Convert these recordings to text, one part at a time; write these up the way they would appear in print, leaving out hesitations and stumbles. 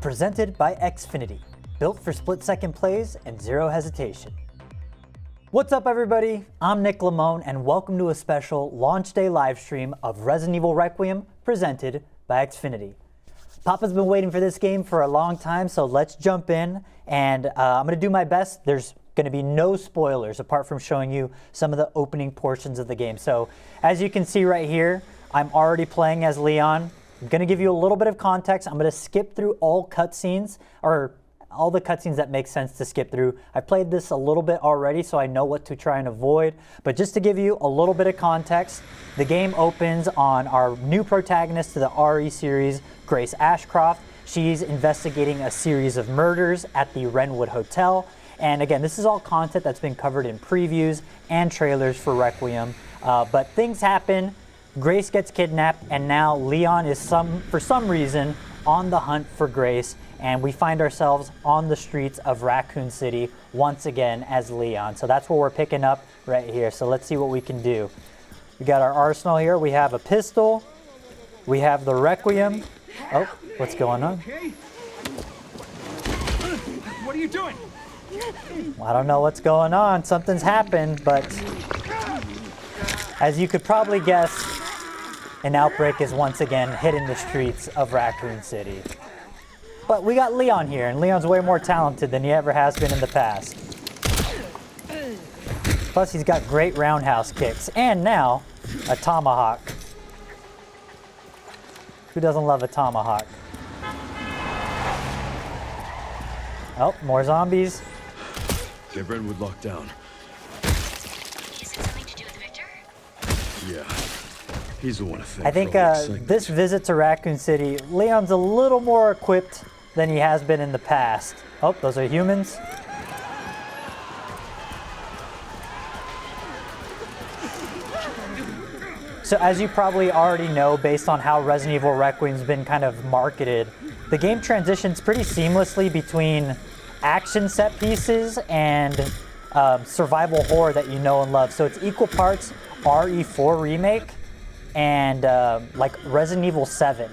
presented by Xfinity, built for split-second plays and zero hesitation. What's up everybody? I'm Nick Limon and welcome to a special launch day live stream of Resident Evil Requiem presented by Xfinity. Papa's been waiting for this game for a long time, so let's jump in and I'm going to do my best. There's going to be no spoilers apart from showing you some of the opening portions of the game. So as you can see right here, I'm already playing as Leon. I'm going to give you a little bit of context. I'm going to skip through all cutscenes, or all the cutscenes that make sense to skip through. I played this a little bit already, so I know what to try and avoid. But just to give you a little bit of context, the game opens on our new protagonist to the RE series, Grace Ashcroft. She's investigating a series of murders at the Wrenwood Hotel. And again, this is all content that's been covered in previews and trailers for Requiem. But things happen. Grace gets kidnapped, and now Leon is for some reason on the hunt for Grace, and we find ourselves on the streets of Raccoon City once again as Leon. So that's what we're picking up right here. So let's see what we can do. We got our arsenal here. We have a pistol. We have the Requiem. Oh, what's going on? What are you doing? I don't know what's going on. Something's happened, but as you could probably guess, an outbreak is once again hitting the streets of Raccoon City. But we got Leon here, and Leon's way more talented than he ever has been in the past. Plus, he's got great roundhouse kicks, and now a tomahawk. Who doesn't love a tomahawk? Oh, more zombies. Get Wrenwood locked down. Is it something to do with Victor? Yeah. He's the one to thank. I think this visit to Raccoon City, Leon's a little more equipped than he has been in the past. Oh, those are humans. So as you probably already know, based on how Resident Evil Requiem's been kind of marketed, the game transitions pretty seamlessly between action set pieces and survival horror that you know and love. So it's equal parts RE4 remake and like Resident Evil 7.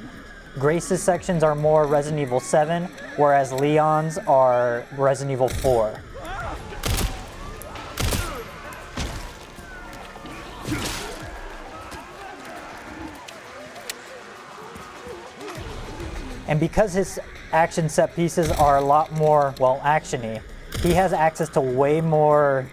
Grace's sections are more Resident Evil 7, whereas Leon's are Resident Evil 4. And because his action set pieces are a lot more, well, action-y, he has access to way more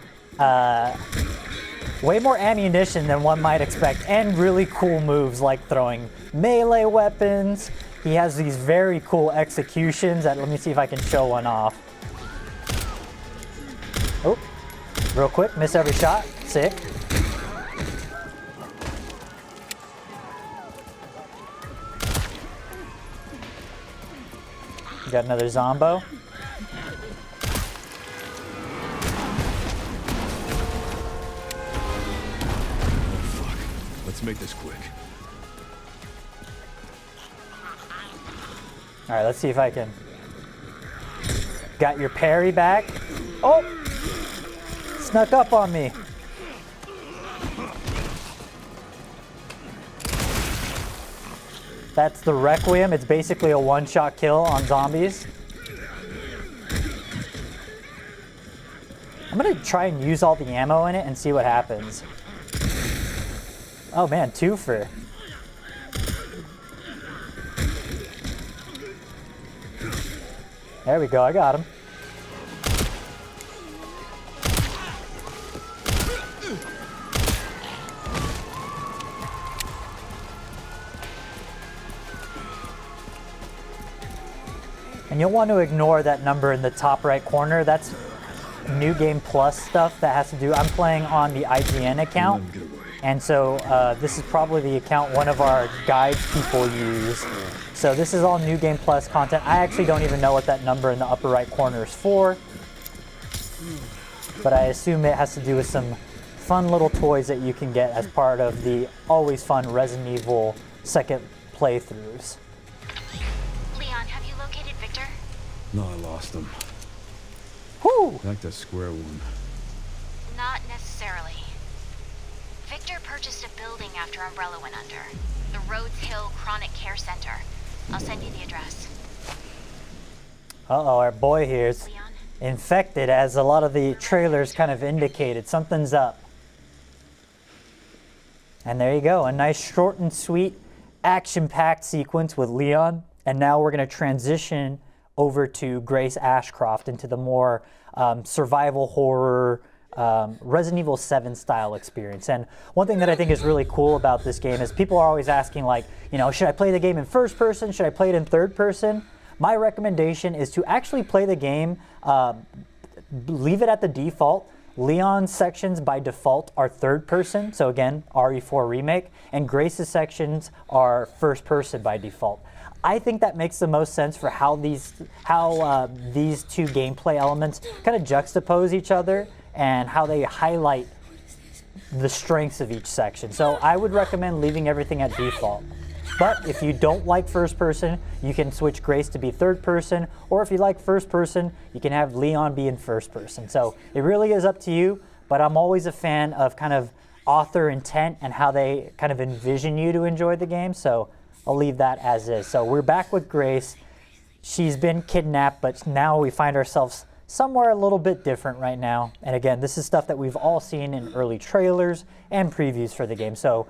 ammunition than one might expect, and really cool moves like throwing melee weapons. He has these very cool executions that, let me see if I can show one off. Oh, real quick, miss every shot, sick. Got another zombo. Let's make this quick. All right, let's see if I can. Got your parry back. Oh! Snuck up on me. That's the Requiem. It's basically a one-shot kill on zombies. I'm gonna try and use all the ammo in it and see what happens. Oh man, twofer. There we go, I got him. And you'll want to ignore that number in the top right corner. That's New Game Plus stuff that has to do, I'm playing on the IGN account. And so this is probably the account one of our guide people use. So this is all New Game Plus content. I actually don't even know what that number in the upper right corner is for. But I assume it has to do with some fun little toys that you can get as part of the always fun Resident Evil second playthroughs. Leon, have you located Victor? No, I lost him. Whew! Back to square one. Not necessarily. Victor purchased a building after Umbrella went under. The Rhodes Hill Chronic Care Center. I'll send you the address. Uh-oh, our boy here's Leon? infected, as a lot of the trailers kind of indicated. Something's up. And there you go, a nice short and sweet action-packed sequence with Leon. And now we're going to transition over to Grace Ashcroft into the more survival horror, Resident Evil 7 style experience. And one thing that I think is really cool about this game is people are always asking, like, you know, should I play the game in first person? Should I play it in third person? My recommendation is to actually play the game, leave it at the default. Leon's sections by default are third person, so again, RE4 Remake, and Grace's sections are first person by default. I think that makes the most sense for how these two gameplay elements kind of juxtapose each other and how they highlight the strengths of each section. So I would recommend leaving everything at default. But if you don't like first person, you can switch Grace to be third person, or if you like first person, you can have Leon be in first person. So it really is up to you, but I'm always a fan of kind of author intent and how they kind of envision you to enjoy the game. So I'll leave that as is. So we're back with Grace. She's been kidnapped, but now we find ourselves somewhere a little bit different right now. And again, this is stuff that we've all seen in early trailers and previews for the game. So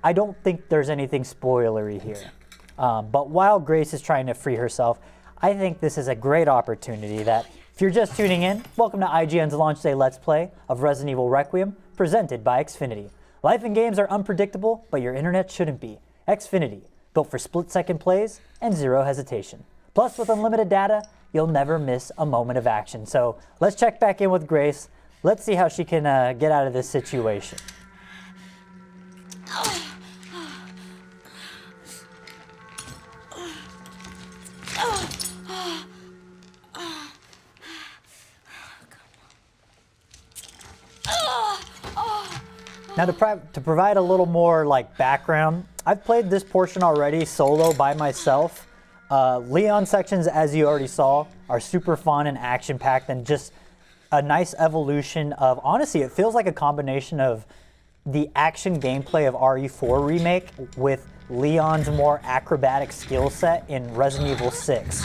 I don't think there's anything spoilery here. But while Grace is trying to free herself, I think this is a great opportunity that, if you're just tuning in, welcome to IGN's Launch Day Let's Play of Resident Evil Requiem, presented by Xfinity. Life and games are unpredictable, but your internet shouldn't be. Xfinity, built for split-second plays and zero hesitation. Plus, with unlimited data, you'll never miss a moment of action. So let's check back in with Grace. Let's see how she can get out of this situation. Now to provide a little more like background, I've played this portion already solo by myself. Leon sections, as you already saw, are super fun and action-packed and just a nice evolution of, honestly, it feels like a combination of the action gameplay of RE4 Remake with Leon's more acrobatic skill set in Resident Evil 6.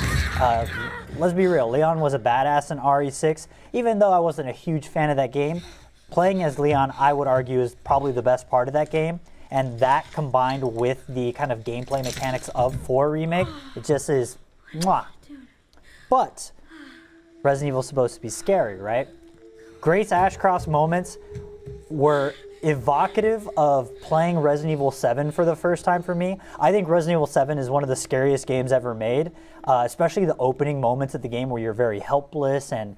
Let's be real, Leon was a badass in RE6. Even though I wasn't a huge fan of that game, playing as Leon, I would argue, is probably the best part of that game. And that combined with the kind of gameplay mechanics of 4 Remake, it just is mwah. But Resident Evil is supposed to be scary, right? Grace Ashcroft's moments were evocative of playing Resident Evil 7 for the first time for me. I think Resident Evil 7 is one of the scariest games ever made, especially the opening moments of the game where you're very helpless and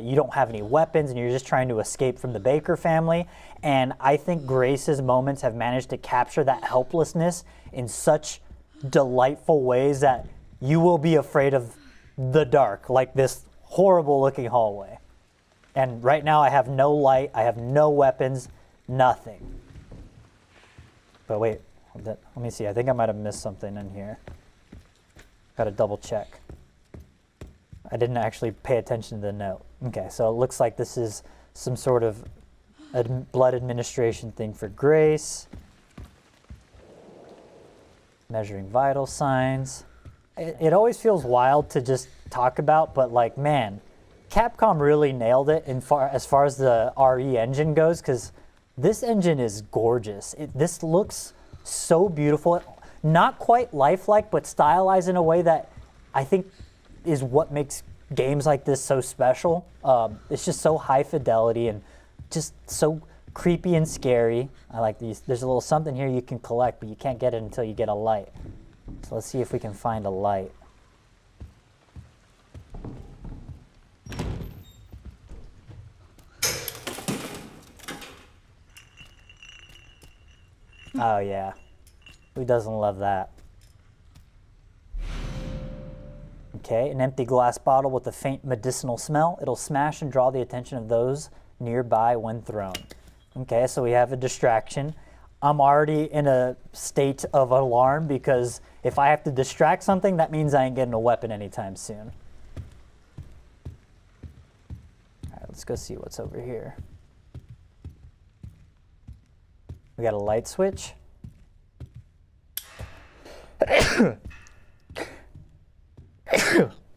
you don't have any weapons and you're just trying to escape from the Baker family. And I think Grace's moments have managed to capture that helplessness in such delightful ways that you will be afraid of the dark, like this horrible looking hallway. And right now I have no light, I have no weapons, nothing. But wait, let me see. I think I might have missed something in here. Gotta double check. I didn't actually pay attention to the note. Okay, so it looks like this is some sort of blood administration thing for Grace. Measuring vital signs. It always feels wild to just talk about, but like, man, Capcom really nailed it as far as the RE engine goes, because this engine is gorgeous. This looks so beautiful. Not quite lifelike, but stylized in a way that I think is what makes games like this so special. It's just so high fidelity and just so creepy and scary. I like these. There's a little something here you can collect, but you can't get it until you get a light. So let's see if we can find a light. Oh yeah, who doesn't love that? Okay, an empty glass bottle with a faint medicinal smell. It'll smash and draw the attention of those nearby when thrown. Okay, so we have a distraction. I'm already in a state of alarm because if I have to distract something, that means I ain't getting a weapon anytime soon. All right, let's go see what's over here. We got a light switch.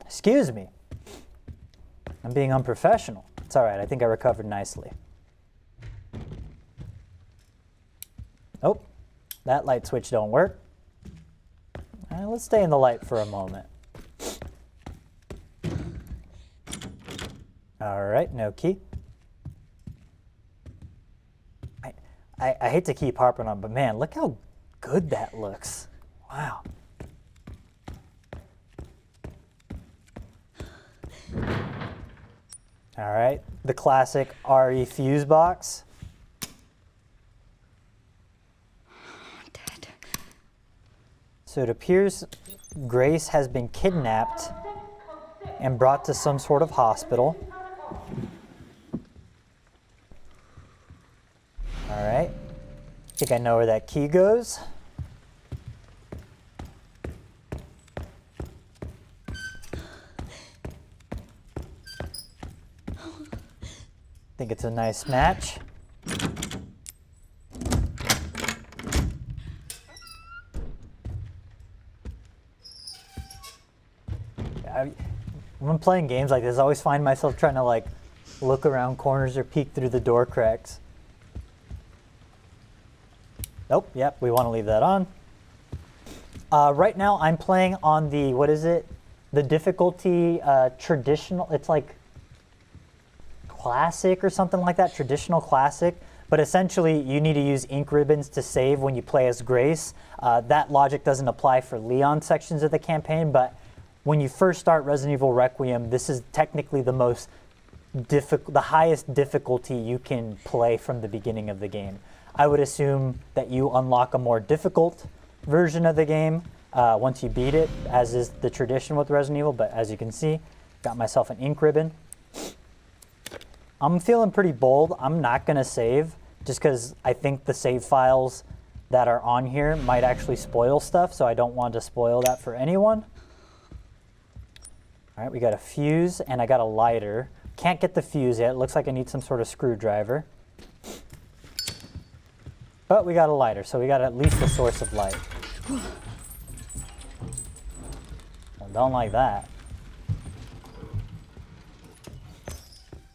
Excuse me. I'm being unprofessional. It's all right. I think I recovered nicely. Oh, that light switch don't work. Let's stay in the light for a moment. All right, no key. I hate to keep harping on, but man, look how good that looks. Wow. All right, the classic RE fuse box. Dad. So it appears Grace has been kidnapped and brought to some sort of hospital. All right, I think I know where that key goes. I think it's a nice match. When I'm playing games like this, I always find myself trying to like look around corners or peek through the door cracks. Nope, yep, we want to leave that on. Right now I'm playing on the, what is it? The difficulty traditional, it's like classic or something like that, traditional classic. But essentially you need to use ink ribbons to save when you play as Grace. That logic doesn't apply for Leon sections of the campaign, but when you first start Resident Evil Requiem, this is technically the highest difficulty you can play from the beginning of the game. I would assume that you unlock a more difficult version of the game once you beat it, as is the tradition with Resident Evil, but as you can see, got myself an ink ribbon. I'm feeling pretty bold. I'm not gonna save, just because I think the save files that are on here might actually spoil stuff, so I don't want to spoil that for anyone. All right, we got a fuse and I got a lighter. Can't get the fuse yet. It looks like I need some sort of screwdriver. But we got a lighter, so we got at least a source of light. Well, don't like that.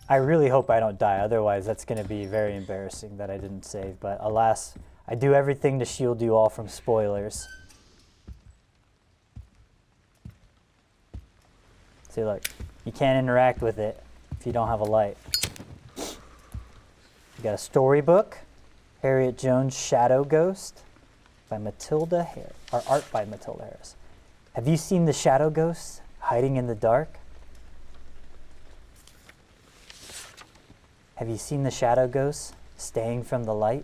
I really hope I don't die, otherwise that's going to be very embarrassing that I didn't save. But alas, I do everything to shield you all from spoilers. See, look, you can't interact with it if you don't have a light. You got a storybook, Harriet Jones' Shadow Ghost by Matilda Harris, or art by Matilda Harris. Have you seen the shadow ghosts hiding in the dark? Have you seen the shadow ghosts staying from the light?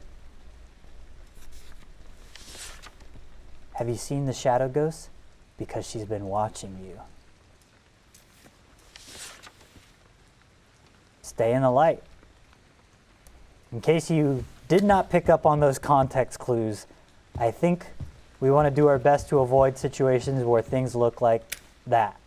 Have you seen the shadow ghost? Because she's been watching you. Stay in the light. In case you did not pick up on those context clues, I think we want to do our best to avoid situations where things look like that.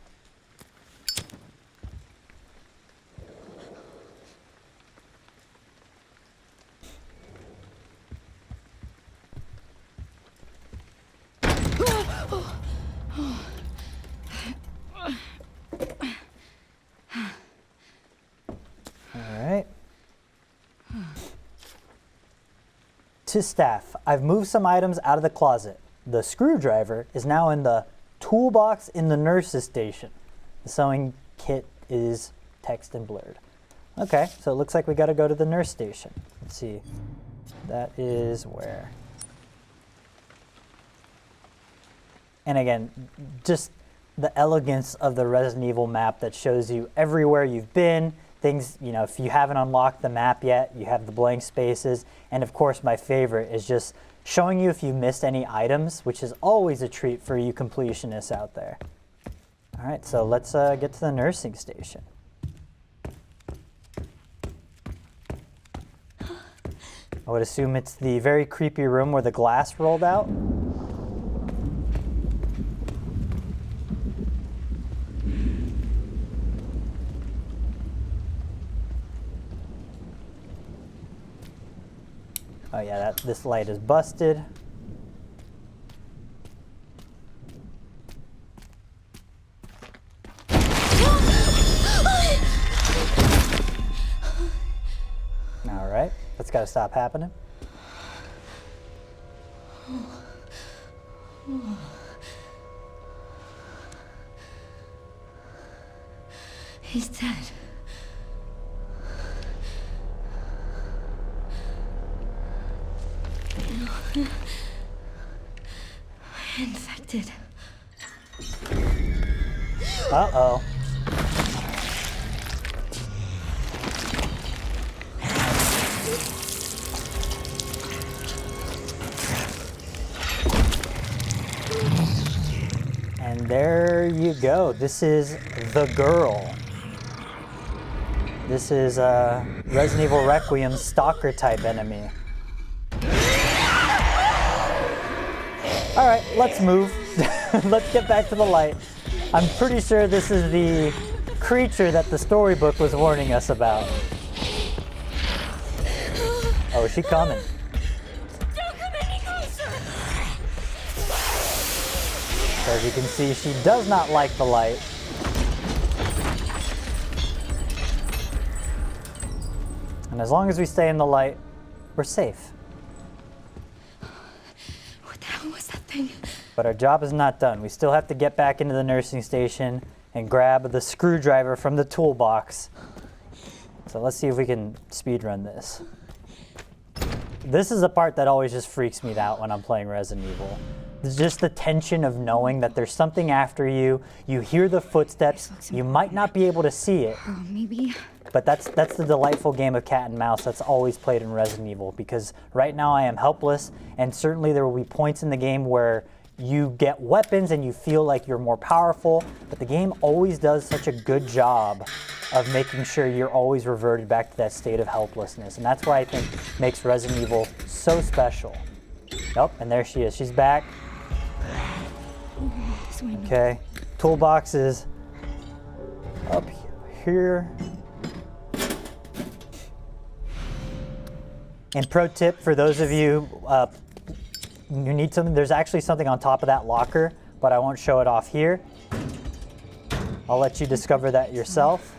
To staff, I've moved some items out of the closet. The screwdriver is now in the toolbox in the nurse's station. The sewing kit is text and blurred. Okay, so it looks like we got to go to the nurse station. Let's see. That is where? And again, just the elegance of the Resident Evil map that shows you everywhere you've been. Things, you know, if you haven't unlocked the map yet, you have the blank spaces. And of course, my favorite is just showing you if you missed any items, which is always a treat for you completionists out there. All right, so let's get to the nursing station. I would assume it's the very creepy room where the glass rolled out. Oh yeah, this light is busted. All right, that's got to stop happening. He's dead. Infected. Uh-oh. And there you go. This is the girl. This is Resident Evil Requiem stalker type enemy. All right, let's move. Let's get back to the light. I'm pretty sure this is the creature that the storybook was warning us about. Oh, is she coming? Don't come any closer! So as you can see, she does not like the light. And as long as we stay in the light, we're safe. What the hell was that thing? But our job is not done. We still have to get back into the nursing station and grab the screwdriver from the toolbox. So let's see if we can speedrun this. This is the part that always just freaks me out when I'm playing Resident Evil. It's just the tension of knowing that there's something after you. You hear the footsteps. You might not be able to see it. Oh, maybe. But that's the delightful game of cat and mouse that's always played in Resident Evil, because right now I am helpless, and certainly there will be points in the game where you get weapons and you feel like you're more powerful, but the game always does such a good job of making sure you're always reverted back to that state of helplessness, and that's why I think makes Resident Evil so special. Yep, and there she is. She's back. Okay, toolbox is up here. And pro tip for those of you who need something, there's actually something on top of that locker, but I won't show it off here. I'll let you discover that yourself.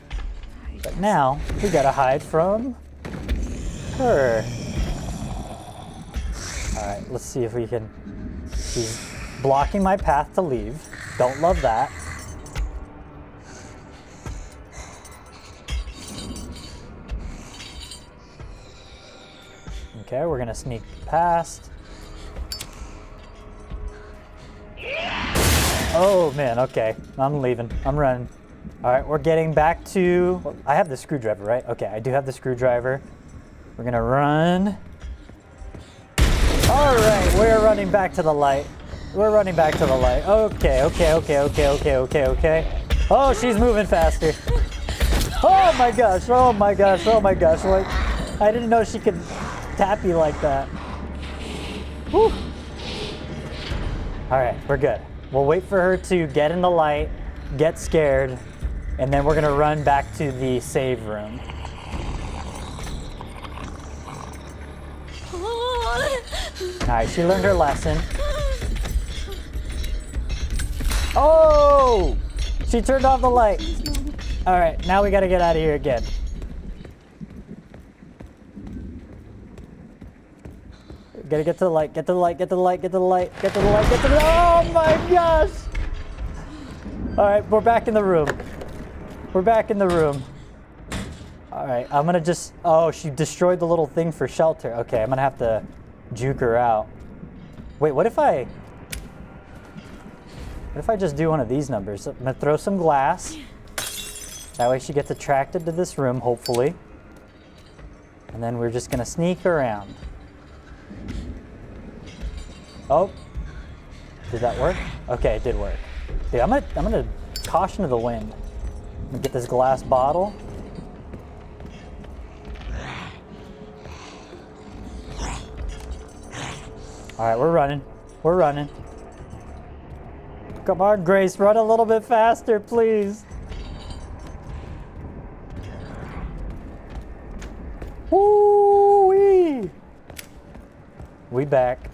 But now, we gotta hide from her. All right, let's see if we can. She's blocking my path to leave. Don't love that. Okay, we're gonna sneak past. Oh man, okay. I'm leaving. I'm running. All right, we're getting back to... I have the screwdriver, right? Okay, I do have the screwdriver. We're gonna run. All right, we're running back to the light. We're running back to the light. Okay. Oh, she's moving faster. Oh my gosh, oh my gosh, oh my gosh. Like, I didn't know she could tap you like that. Whew. All right, we're good. We'll wait for her to get in the light, get scared, and then we're gonna run back to the save room. All right, she learned her lesson. Oh! She turned off the light. All right, now we gotta get out of here again. Gotta get to the light, get to the light, get to the light, get to the light, get to the light, get to the... Oh my gosh! All right, we're back in the room. We're back in the room. All right, I'm gonna just... Oh, she destroyed the little thing for shelter. Okay, I'm gonna have to juke her out. Wait, what if I just do one of these numbers? I'm gonna throw some glass. That way she gets attracted to this room, hopefully. And then we're just gonna sneak around. Oh, did that work? Okay, it did work. Dude, I'm gonna caution to the wind. I'm gonna get this glass bottle. All right, we're running. We're running. Come on, Grace, run a little bit faster, please. Woo-wee! We back.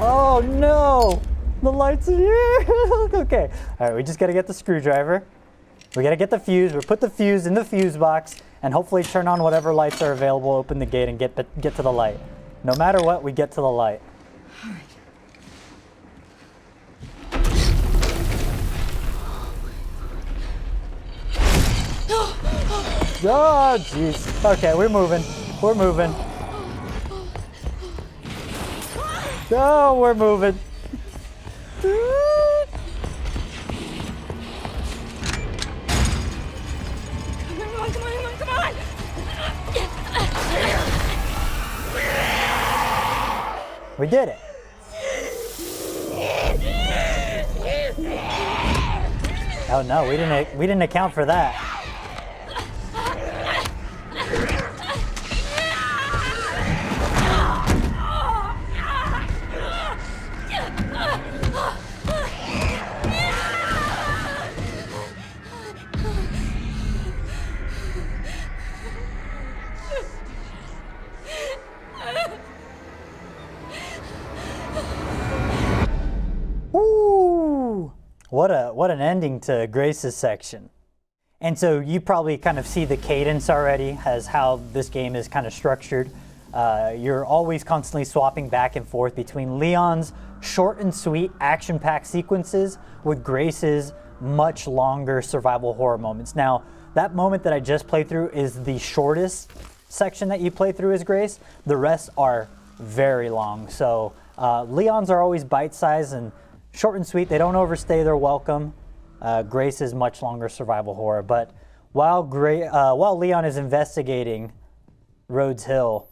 Oh no! The lights are here! Okay. Alright, we just gotta get the screwdriver. We gotta get the fuse. We put the fuse in the fuse box and hopefully turn on whatever lights are available, open the gate and get to the light. No matter what, we get to the light. Oh, jeez. Okay, we're moving. We're moving. Oh, we're moving. Come on! We did it. Oh no, we didn't account for that. What an ending to Grace's section. And so you probably kind of see the cadence already as how this game is kind of structured. You're always constantly swapping back and forth between Leon's short and sweet action-packed sequences with Grace's much longer survival horror moments. Now, that moment that I just played through is the shortest section that you play through as Grace. The rest are very long. So Leon's are always bite-sized and short and sweet. They don't overstay their welcome. Grace is much longer survival horror. But while Leon is investigating Rhodes Hill,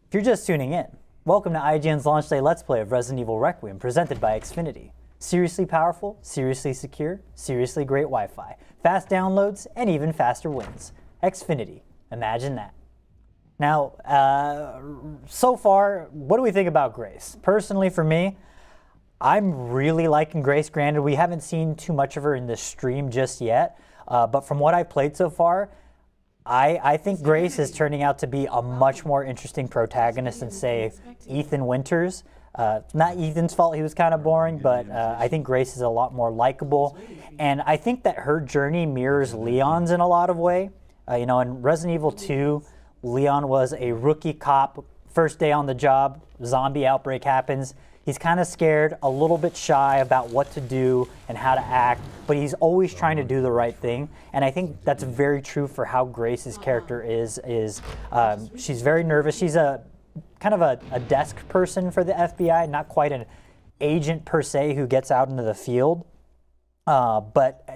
if you're just tuning in, welcome to IGN's launch day Let's Play of Resident Evil Requiem, presented by Xfinity. Seriously powerful, seriously secure, seriously great Wi-Fi, fast downloads, and even faster wins. Xfinity, imagine that. Now, so far, what do we think about Grace? Personally, for me, I'm really liking Grace. Granted, we haven't seen too much of her in this stream just yet, but from what I played so far, I think Grace is turning out to be a much more interesting protagonist than, say, Ethan Winters. Not Ethan's fault, he was kind of boring, but I think Grace is a lot more likable. And I think that her journey mirrors Leon's in a lot of way. In Resident Evil 2, Leon was a rookie cop, first day on the job, zombie outbreak happens. He's kind of scared, a little bit shy about what to do and how to act, but he's always trying to do the right thing. And I think that's very true for how Grace's character is she's very nervous. She's a kind of a desk person for the FBI, not quite an agent per se who gets out into the field. But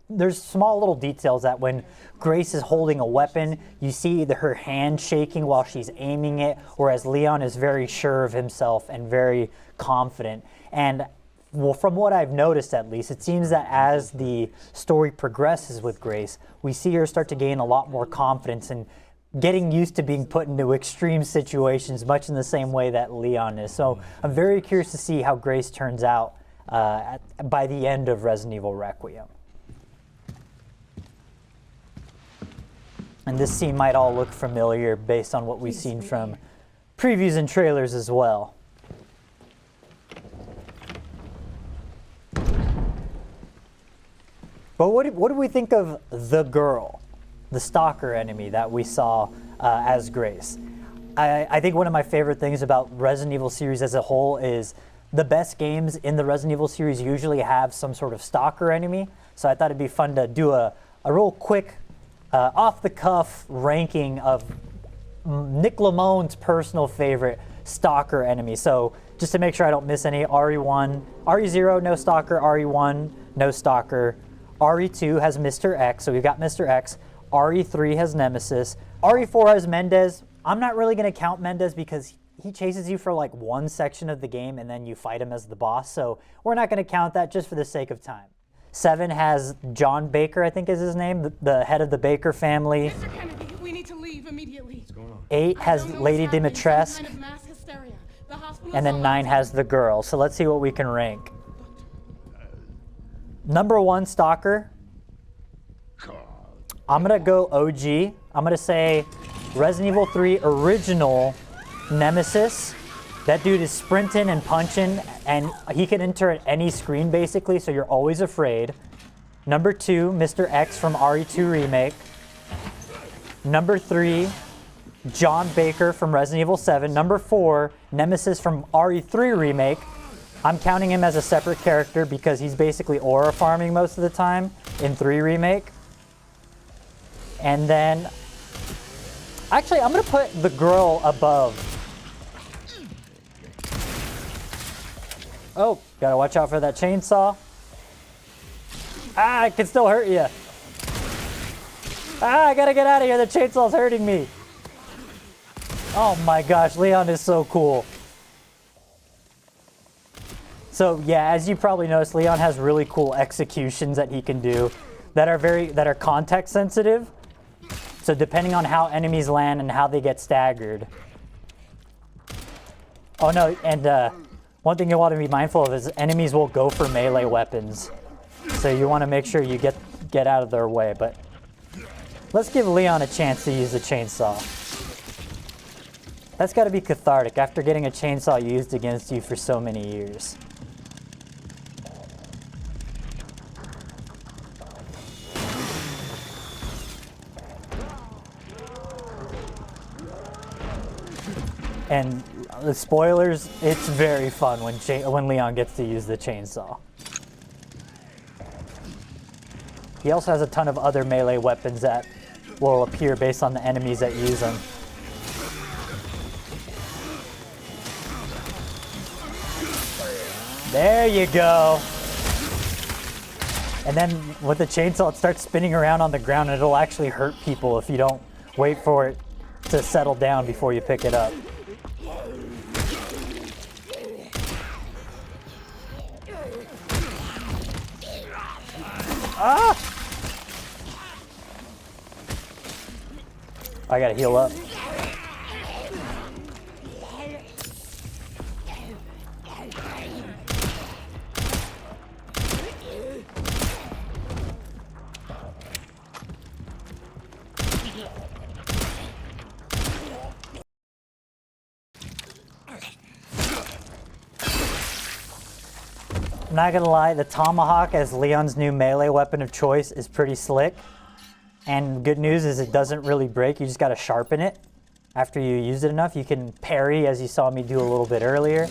there's small little details that when Grace is holding a weapon, you see her hand shaking while she's aiming it, whereas Leon is very sure of himself and very confident. And well, from what I've noticed at least, it seems that as the story progresses with Grace, we see her start to gain a lot more confidence and getting used to being put into extreme situations, much in the same way that Leon is. So I'm very curious to see how Grace turns out by the end of Resident Evil Requiem. And this scene might all look familiar based on what we've seen from previews and trailers as well. But what do we think of the girl, the stalker enemy that we saw as Grace? I think one of my favorite things about Resident Evil series as a whole is the best games in the Resident Evil series usually have some sort of stalker enemy. So I thought it'd be fun to do a real quick off-the-cuff ranking of Nick Limon's personal favorite stalker enemy. So just to make sure I don't miss any, RE1, RE0, no stalker, RE1, no stalker. RE2 has Mr. X, so we've got Mr. X. RE3 has Nemesis. RE4 has Mendez. I'm not really going to count Mendez because he chases you for like one section of the game and then you fight him as the boss, so we're not going to count that just for the sake of time. 7 has John Baker, I think is his name, the head of the Baker family. Mr. Kennedy, we need to leave immediately. What's going on? 8 has Lady Dimitrescu, Kind of mass hysteria. The hospital and then 9 has the girl. So let's see what we can rank. Number 1, Stalker. I'm gonna go OG. I'm gonna say Resident Evil 3 original Nemesis. That dude is sprinting and punching, and he can enter at any screen basically, so you're always afraid. Number 2, Mr. X from RE2 Remake. Number 3, John Baker from Resident Evil 7. Number 4, Nemesis from RE3 Remake. I'm counting him as a separate character because he's basically aura farming most of the time in 3 Remake. And then, actually, I'm going to put the girl above. Oh, gotta watch out for that chainsaw. Ah, it can still hurt you. Ah, I gotta get out of here. The chainsaw's hurting me. Oh my gosh, Leon is so cool. So yeah, as you probably noticed, Leon has really cool executions that he can do that are context sensitive. So depending on how enemies land and how they get staggered. Oh no, and one thing you want to be mindful of is enemies will go for melee weapons. So you want to make sure you get out of their way, but let's give Leon a chance to use the chainsaw. That's got to be cathartic after getting a chainsaw used against you for so many years. And the spoilers, it's very fun when Leon gets to use the chainsaw. He also has a ton of other melee weapons that will appear based on the enemies that use them. There you go. And then with the chainsaw, it starts spinning around on the ground and it'll actually hurt people if you don't wait for it to settle down before you pick it up. Ah! I gotta heal up. I'm not gonna lie, the tomahawk as Leon's new melee weapon of choice is pretty slick. And good news is it doesn't really break, you just gotta sharpen it. After you use it enough, you can parry as you saw me do a little bit earlier.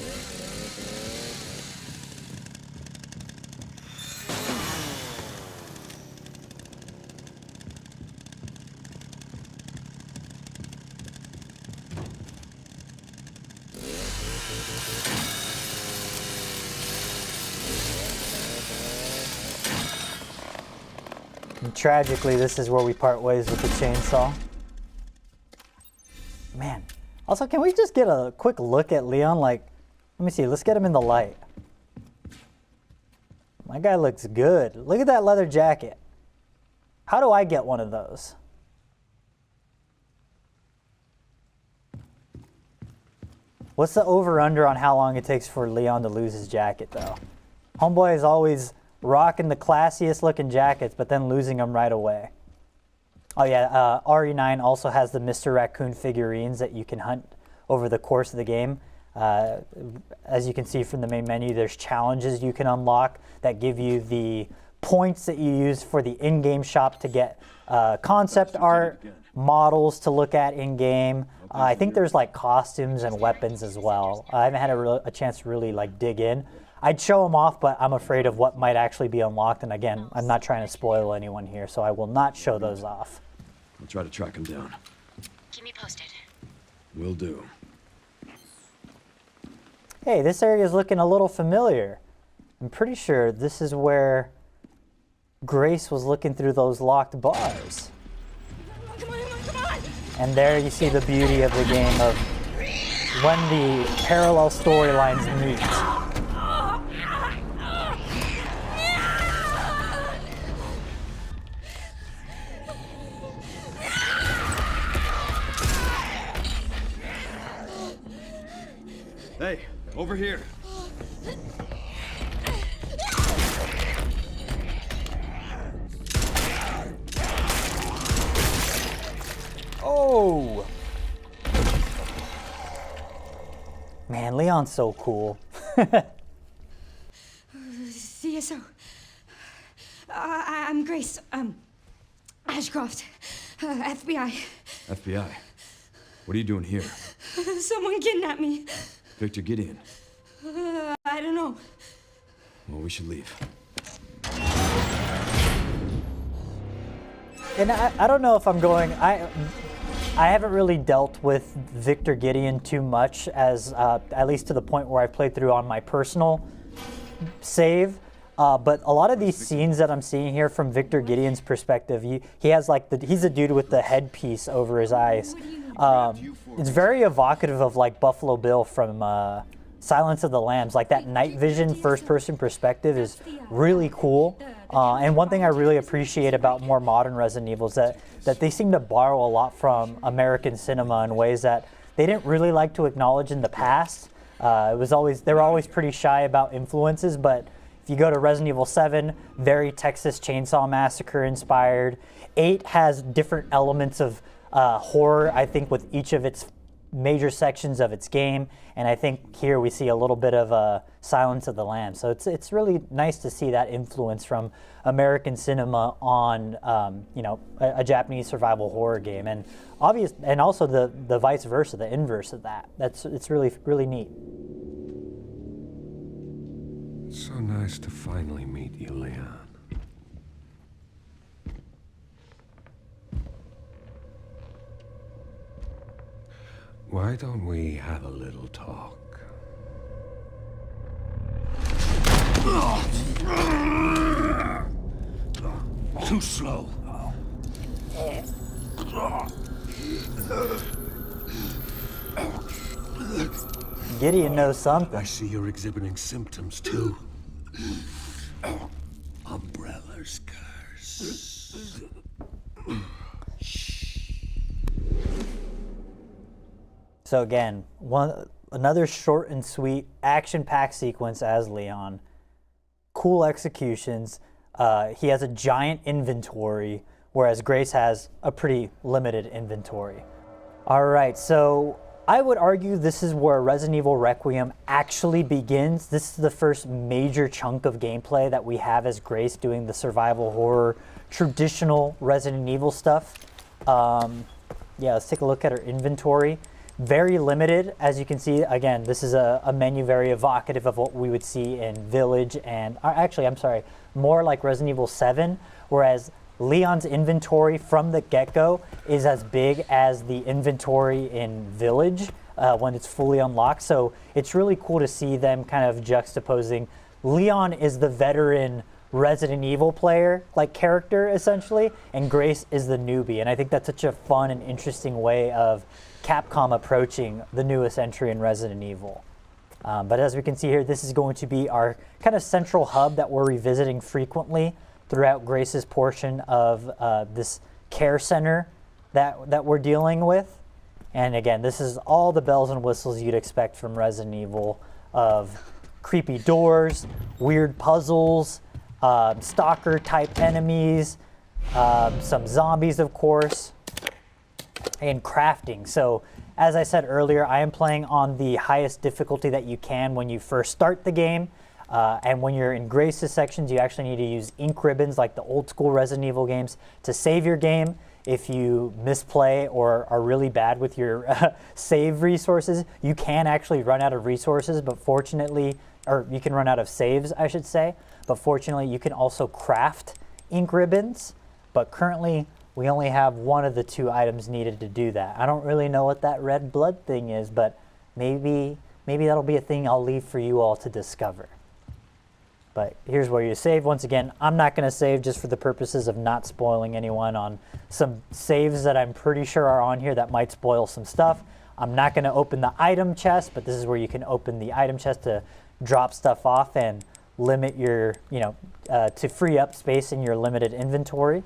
And tragically, this is where we part ways with the chainsaw. Man. Also, can we just get a quick look at Leon? Like, let me see. Let's get him in the light. My guy looks good. Look at that leather jacket. How do I get one of those? What's the over-under on how long it takes for Leon to lose his jacket, though? Homeboy is always rocking the classiest looking jackets, but then losing them right away. Oh yeah, RE9 also has the Mr. Raccoon figurines that you can hunt over the course of the game. As you can see from the main menu, there's challenges you can unlock that give you the points that you use for the in-game shop to get concept art, models to look at in-game. I think there's like costumes and weapons as well. I haven't had a chance to really like dig in. I'd show them off, but I'm afraid of what might actually be unlocked. And again, I'm not trying to spoil anyone here, so I will not show those off. I'll try to track him down. Keep me posted. Will do. Hey, this area is looking a little familiar. I'm pretty sure this is where Grace was looking through those locked bars. Come on, come on! And there you see the beauty of the game of when the parallel storylines meet. Hey, over here. Oh! Man, Leon's so cool. CSO. I'm Grace, Ashcroft, FBI. FBI? What are you doing here? Someone kidnapped me. Victor Gideon. I don't know. Well, we should leave. And I don't know if I'm going. I haven't really dealt with Victor Gideon too much, as at least to the point where I played through on my personal save. But a lot of these scenes that I'm seeing here from Victor Gideon's perspective, he has like he's a dude with the headpiece over his eyes. It's very evocative of like Buffalo Bill from Silence of the Lambs. Like that night vision first-person perspective is really cool. And one thing I really appreciate about more modern Resident Evil is that they seem to borrow a lot from American cinema in ways that they didn't really like to acknowledge in the past. They were always pretty shy about influences, but if you go to Resident Evil 7, very Texas Chainsaw Massacre inspired. 8 has different elements of horror, I think, with each of its major sections of its game, and I think here we see a little bit of Silence of the Lambs. So it's really nice to see that influence from American cinema on a Japanese survival horror game, and also the vice versa, the inverse of that. It's really neat. So nice to finally meet you, Leon. Why don't we have a little talk? Too slow. Gideon knows something. I see you're exhibiting symptoms too. Umbrella's curse. So again, another short and sweet action-packed sequence as Leon. Cool executions. He has a giant inventory, whereas Grace has a pretty limited inventory. All right, so I would argue this is where Resident Evil Requiem actually begins. This is the first major chunk of gameplay that we have as Grace doing the survival horror, traditional Resident Evil stuff. Yeah, let's take a look at her inventory. Very limited, as you can see. Again, this is a menu very evocative of what we would see in Village and, actually, I'm sorry, more like Resident Evil 7, whereas Leon's inventory from the get-go is as big as the inventory in Village when it's fully unlocked. So it's really cool to see them kind of juxtaposing. Leon is the veteran Resident Evil player, like character essentially, and Grace is the newbie. And I think that's such a fun and interesting way of Capcom approaching the newest entry in Resident Evil. But as we can see here, this is going to be our kind of central hub that we're revisiting frequently throughout Grace's portion of this care center that we're dealing with. And again, this is all the bells and whistles you'd expect from Resident Evil, of creepy doors, weird puzzles, stalker type enemies, some zombies of course, and crafting. So as I said earlier, I am playing on the highest difficulty that you can when you first start the game. And when you're in Grace's sections, you actually need to use ink ribbons like the old school Resident Evil games to save your game. If you misplay or are really bad with your save resources, you can actually run out of resources, but fortunately, or you can run out of saves, I should say. But fortunately, you can also craft ink ribbons. But currently, we only have one of the two items needed to do that. I don't really know what that red blood thing is, but maybe that'll be a thing I'll leave for you all to discover. But here's where you save. Once again, I'm not going to save just for the purposes of not spoiling anyone on some saves that I'm pretty sure are on here that might spoil some stuff. I'm not going to open the item chest, but this is where you can open the item chest to drop stuff off and limit your, to free up space in your limited inventory.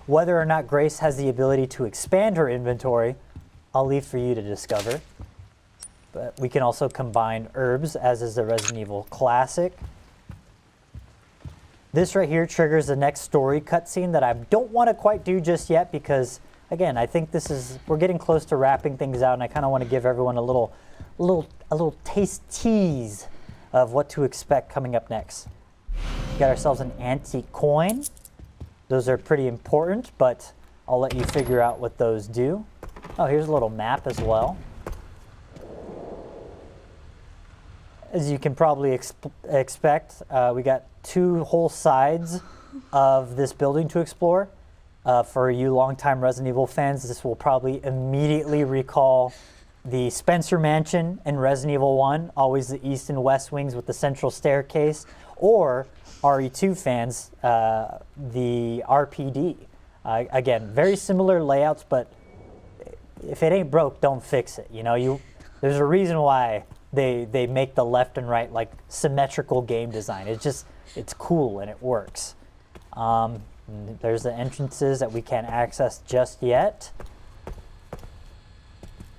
Whether or not Grace has the ability to expand her inventory, I'll leave for you to discover. But we can also combine herbs, as is the Resident Evil classic. This right here triggers the next story cutscene that I don't want to quite do just yet because, again, I think we're getting close to wrapping things out, and I kind of want to give everyone a little taste tease of what to expect coming up next. Got ourselves an antique coin. Those are pretty important, but I'll let you figure out what those do. Oh, here's a little map as well. As you can probably expect, we got 2 whole sides of this building to explore. For you longtime Resident Evil fans, this will probably immediately recall the Spencer Mansion in Resident Evil 1, always the east and west wings with the central staircase, or RE2 fans, the RPD. Again, very similar layouts, but if it ain't broke, don't fix it. You know, there's a reason why they make the left and right like symmetrical game design. It's cool and it works. There's the entrances that we can't access just yet.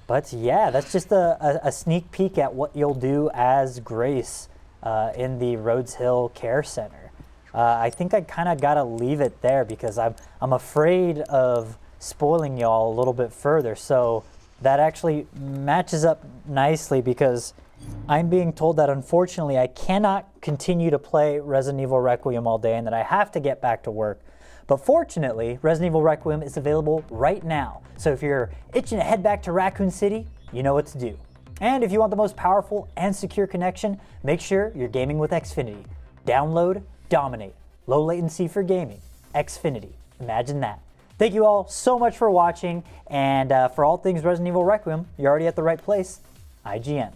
But yeah, that's just a sneak peek at what you'll do as Grace in the Rhodes Hill Care Center. I think I kind of got to leave it there because I'm afraid of spoiling y'all a little bit further. So that actually matches up nicely because I'm being told that unfortunately I cannot continue to play Resident Evil Requiem all day and that I have to get back to work. But fortunately, Resident Evil Requiem is available right now. So if you're itching to head back to Raccoon City, you know what to do. And if you want the most powerful and secure connection, make sure you're gaming with Xfinity. Download, dominate. Low latency for gaming. Xfinity. Imagine that. Thank you all so much for watching. And for all things Resident Evil Requiem, you're already at the right place. IGN.